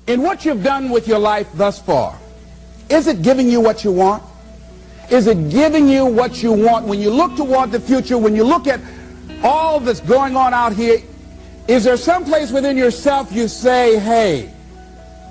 In what you've done with your life thus far, is it giving you what you want? Is it giving you what you want? When you look toward the future, when you look at all that's going on out here, is there some place within yourself you say, hey,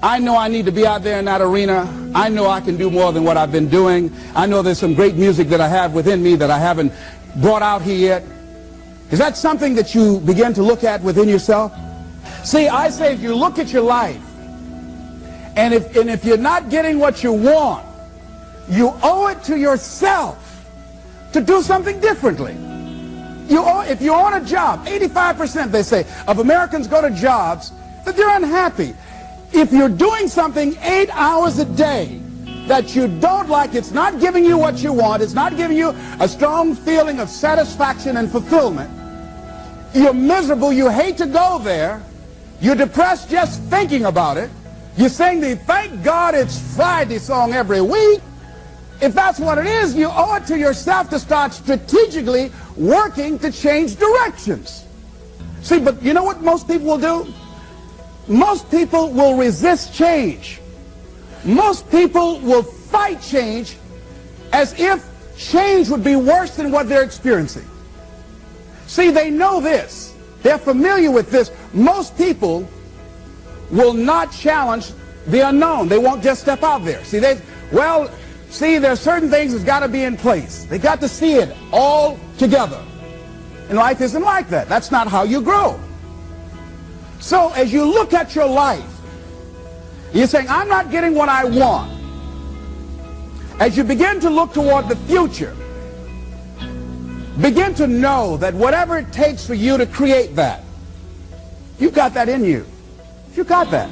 I know I need to be out there in that arena. I know I can do more than what I've been doing. I know there's some great music that I have within me that I haven't brought out here yet. Is that something that you begin to look at within yourself? See, I say if you look at your life, and if you're not getting what you want, you owe it to yourself to do something differently. If you're on a job, 85% they say of Americans go to jobs that they're unhappy. If you're doing something 8 hours a day that you don't like, it's not giving you what you want, it's not giving you a strong feeling of satisfaction and fulfillment, you're miserable, you hate to go there, you're depressed just thinking about it, you sing the "Thank God It's Friday" song every week. If that's what it is, you owe it to yourself to start strategically working to change directions. See, but you know what most people will do? Most people will resist change. Most people will fight change as if change would be worse than what they're experiencing. See, they know this. They're familiar with this. Most people will not challenge the unknown. They won't just step out there. See, there's certain things that's got to be in place. They got to see it all together. And life isn't like that. That's not how you grow. So as you look at your life, you're saying, I'm not getting what I want. As you begin to look toward the future, begin to know that whatever it takes for you to create that, you've got that in you. You've got that.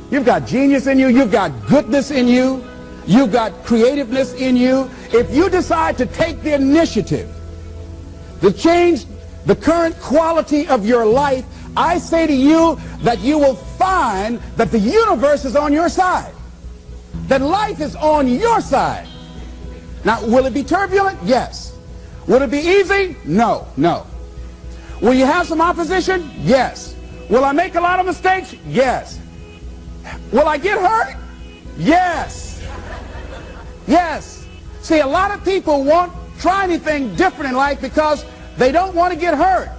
You've got genius in you. You've got goodness in you. You've got creativeness in you. If you decide to take the initiative to change the current quality of your life, I say to you that you will find that the universe is on your side, that life is on your side. Now, will it be turbulent? Yes. Will it be easy? No, no. Will you have some opposition? Yes. Will I make a lot of mistakes? Yes. Will I get hurt? Yes. Yes. See, a lot of people won't try anything different in life because they don't want to get hurt.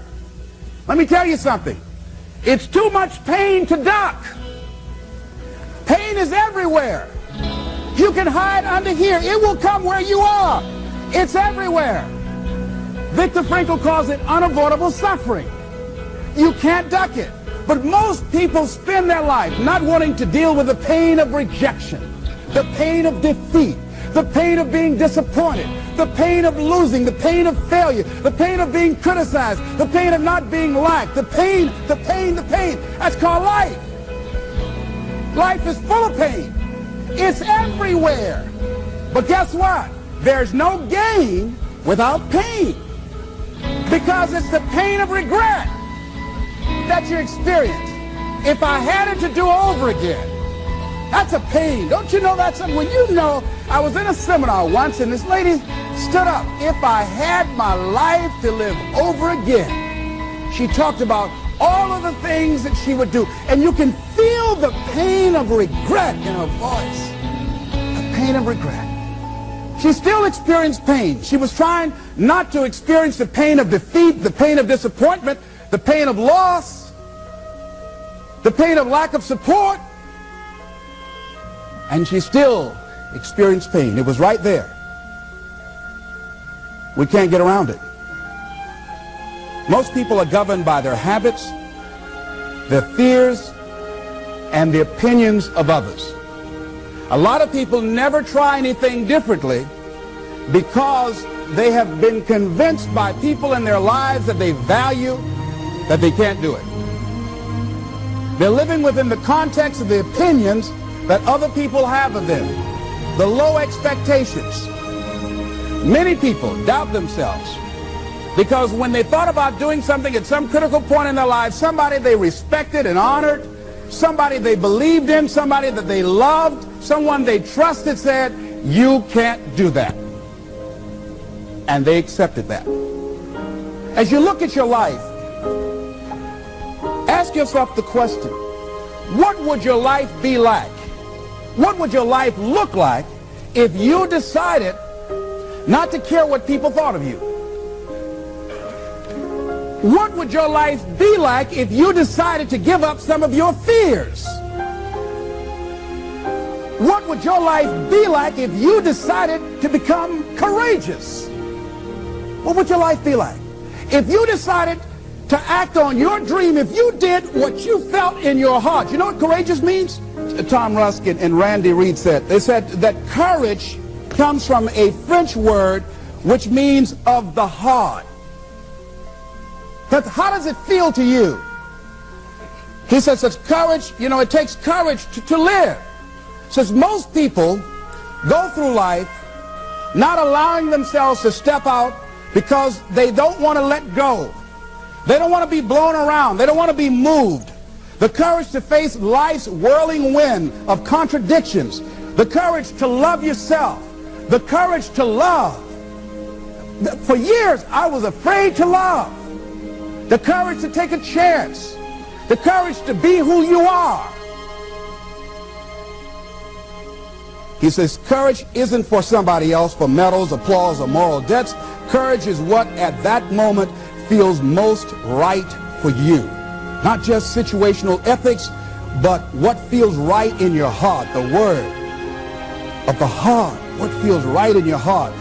Let me tell you something. It's too much pain to duck. Pain is everywhere. You can hide under here. It will come where you are. It's everywhere. Viktor Frankl calls it unavoidable suffering. You can't duck it. But most people spend their life not wanting to deal with the pain of rejection, the pain of defeat, the pain of being disappointed, the pain of losing, the pain of failure, the pain of being criticized, the pain of not being liked, the pain. That's called life. Life is full of pain. It's everywhere. But guess what? There's no gain without pain. Because it's the pain of regret that you experience. If I had it to do over again, that's a pain. Don't you know that's something? When you know, I was in a seminar once and this lady stood up. If I had my life to live over again, she talked about all of the things that she would do. And you can feel the pain of regret in her voice. The pain of regret. She still experienced pain. She was trying not to experience the pain of defeat, the pain of disappointment, the pain of loss, the pain of lack of support. And she still experienced pain. It was right there. We can't get around it. Most people are governed by their habits, their fears, and the opinions of others. A lot of people never try anything differently because they have been convinced by people in their lives that they value that they can't do it. They're living within the context of the opinions that other people have of them, the low expectations. Many people doubt themselves because when they thought about doing something at some critical point in their lives, somebody they respected and honored, somebody they believed in, somebody that they loved, someone they trusted said, you can't do that. And they accepted that. As you look at your life, ask yourself the question, What would your life be like? What would your life look like if you decided not to care what people thought of you? What would your life be like if you decided to give up some of your fears? What would your life be like if you decided to become courageous? What would your life be like? If you decided to act on your dream, if you did what you felt in your heart. You know what courageous means? Tom Ruskin and Randy Reed said. They said that courage comes from a French word which means of the heart. But how does it feel to you? He says that courage, you know, it takes courage to live. Says most people go through life not allowing themselves to step out because they don't want to let go. They don't want to be blown around. They don't want to be moved. The courage to face life's whirling wind of contradictions. The courage to love yourself. The courage to love. For years, I was afraid to love. The courage to take a chance. The courage to be who you are. He says courage isn't for somebody else, for medals, applause, or moral debts. Courage is what at that moment feels most right for you. Not just situational ethics, but what feels right in your heart. The word of the heart. What feels right in your heart.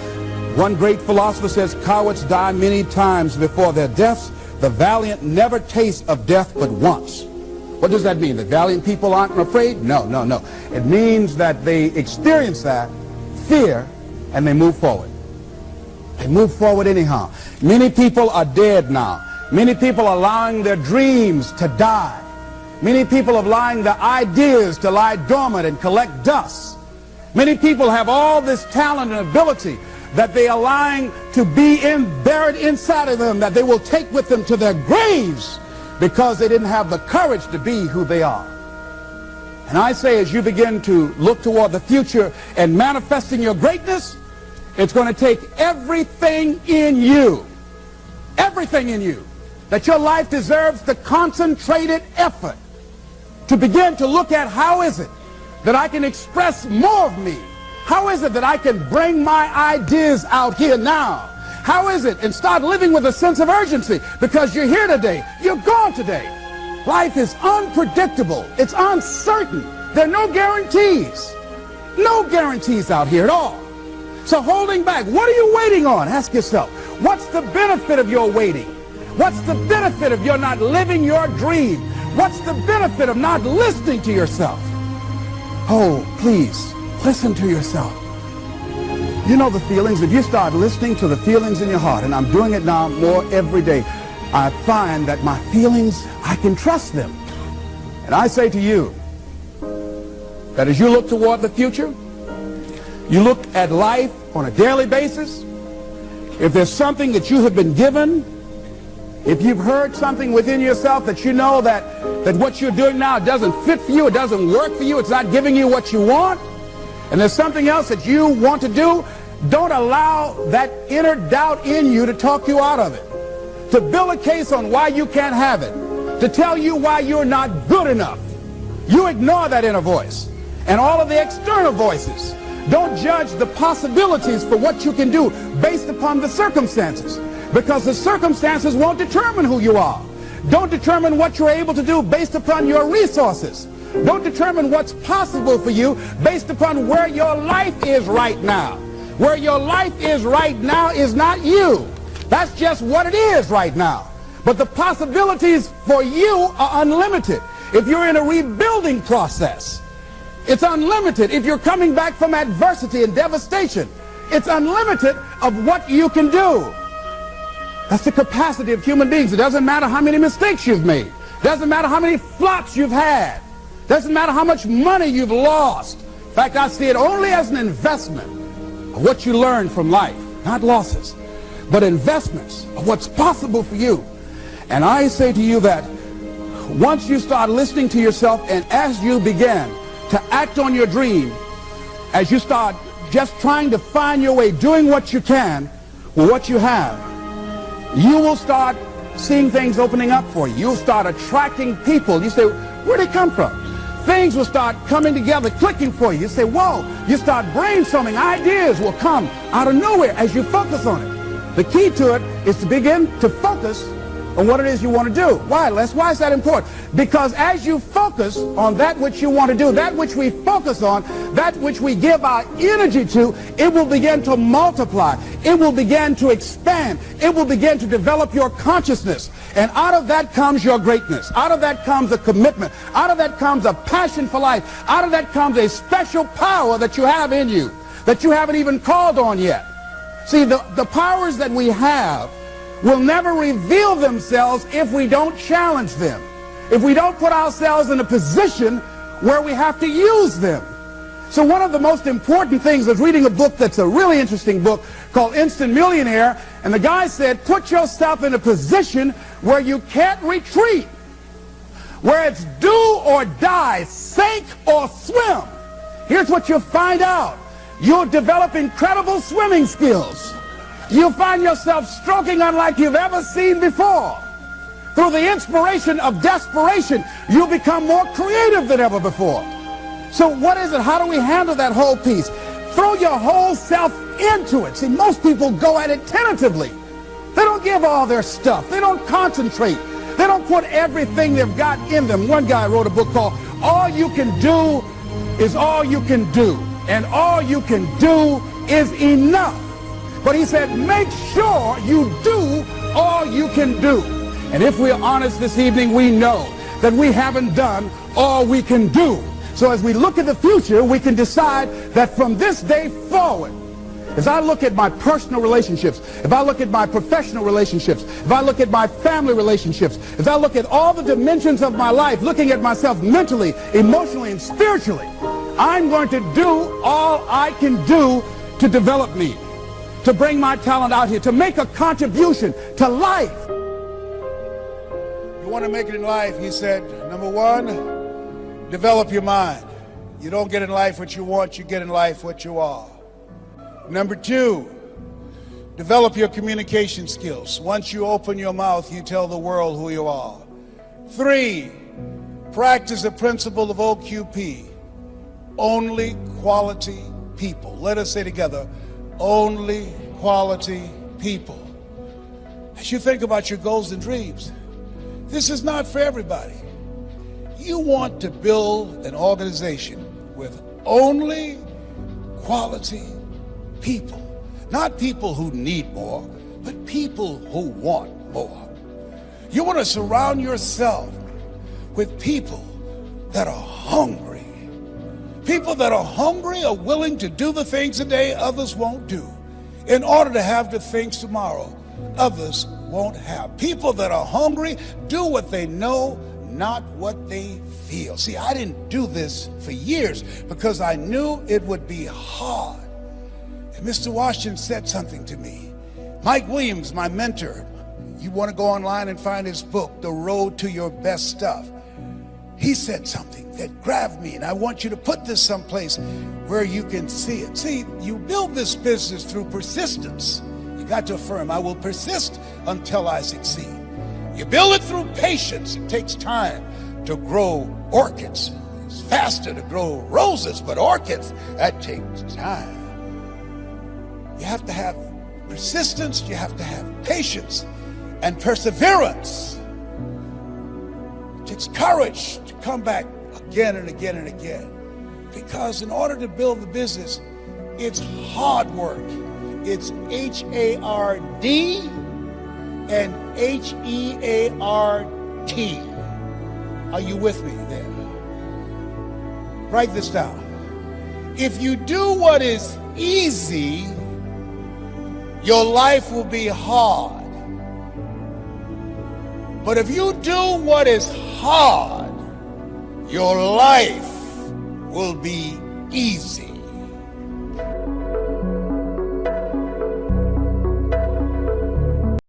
One great philosopher says, cowards die many times before their deaths. The valiant never taste of death but once. What does that mean? That valiant people aren't afraid? No, no, no. It means that they experience that fear and they move forward. They move forward anyhow. Many people are dead now. Many people are allowing their dreams to die. Many people are allowing their ideas to lie dormant and collect dust. Many people have all this talent and ability that they are allowing to be buried inside of them, that they will take with them to their graves because they didn't have the courage to be who they are. And I say, as you begin to look toward the future and manifesting your greatness, it's going to take everything in you, that your life deserves the concentrated effort to begin to look at how is it that I can express more of me? How is it that I can bring my ideas out here now? How is it? And start living with a sense of urgency, because you're here today, you're gone today. Life is unpredictable. It's uncertain. There are no guarantees. No guarantees out here at all. So holding back, what are you waiting on? Ask yourself, what's the benefit of your waiting? What's the benefit of your not living your dream? What's the benefit of not listening to yourself? Oh, please, listen to yourself. You know the feelings. If you start listening to the feelings in your heart, and I'm doing it now more every day, I find that my feelings, I can trust them. And I say to you that as you look toward the future, you look at life on a daily basis, if there's something that you have been given, if you've heard something within yourself that you know that what you're doing now doesn't fit for you, it doesn't work for you, it's not giving you what you want, and there's something else that you want to do, don't allow that inner doubt in you to talk you out of it, to build a case on why you can't have it, to tell you why you're not good enough. You ignore that inner voice and all of the external voices. Don't judge the possibilities for what you can do based upon the circumstances, because the circumstances won't determine who you are. Don't determine what you're able to do based upon your resources. Don't determine what's possible for you based upon where your life is right now. Where your life is right now is not you. That's just what it is right now. But the possibilities for you are unlimited. If you're in a rebuilding process, it's unlimited. If you're coming back from adversity and devastation, it's unlimited of what you can do. That's the capacity of human beings. It doesn't matter how many mistakes you've made. It doesn't matter how many flops you've had. It doesn't matter how much money you've lost. In fact, I see it only as an investment of what you learn from life. Not losses, but investments of what's possible for you. And I say to you that once you start listening to yourself, and as you begin to act on your dream, as you start just trying to find your way, doing what you can with what you have, you will start seeing things opening up for you. You'll start attracting people. You say, where'd they come from? things will start coming together, clicking for you. You say, whoa, you start brainstorming. Ideas will come out of nowhere as you focus on it. The key to it is to begin to focus on what it is you want to do. Why, Les? Why is that important? Because as you focus on that which you want to do, that which we focus on, that which we give our energy to, it will begin to multiply. It will begin to expand. It will begin to develop your consciousness. And out of that comes your greatness. Out of that comes a commitment. Out of that comes a passion for life. Out of that comes a special power that you have in you that you haven't even called on yet. See, the powers that we have will never reveal themselves if we don't challenge them, if we don't put ourselves in a position where we have to use them. So one of the most important things is reading a book that's a really interesting book called Instant Millionaire, and the guy said, put yourself in a position where you can't retreat, where it's do or die, sink or swim. Here's what you'll find out. You'll develop incredible swimming skills. You'll find yourself stroking unlike you've ever seen before. Through the inspiration of desperation, you'll become more creative than ever before. So what is it? How do we handle that whole piece? Throw your whole self into it. See, most people go at it tentatively. They don't give all their stuff. They don't concentrate. They don't put everything they've got in them. One guy wrote a book called All You Can Do Is All You Can Do. And all you can do is enough. But he said, make sure you do all you can do. And if we're honest this evening, we know that we haven't done all we can do. So as we look at the future, we can decide that from this day forward, as I look at my personal relationships, if I look at my professional relationships, if I look at my family relationships, if I look at all the dimensions of my life, looking at myself mentally, emotionally, and spiritually, I'm going to do all I can do to develop me, to bring my talent out here, to make a contribution to life. You want to make it in life, he said, number one, develop your mind. You don't get in life what you want, you get in life what you are. Number two, develop your communication skills. Once you open your mouth, you tell the world who you are. Three, practice the principle of OQP, only quality people. Let us say together, only quality people. As you think about your goals and dreams, this is not for everybody. You want to build an organization with only quality people. Not people who need more, but people who want more. You want to surround yourself with people that are hungry. People that are hungry are willing to do the things today others won't do in order to have the things tomorrow others won't have. People that are hungry do what they know, not what they feel. See, I didn't do this for years because I knew it would be hard. And Mr. Washington said something to me. Mike Williams, my mentor, you want to go online and find his book, The Road to Your Best Stuff. He said something that grabbed me, and I want you to put this someplace where you can see it. See, you build this business through persistence. You got to affirm, I will persist until I succeed. You build it through patience. It takes time to grow orchids. It's faster to grow roses, but orchids, that takes time. You have to have persistence, you have to have patience and perseverance. It takes courage to come back again and again and again. Because in order to build the business, it's hard work. It's H-A-R-D and H-E-A-R-T. Are you with me there? Write this down. If you do what is easy, your life will be hard. But if you do what is hard, your life will be easy.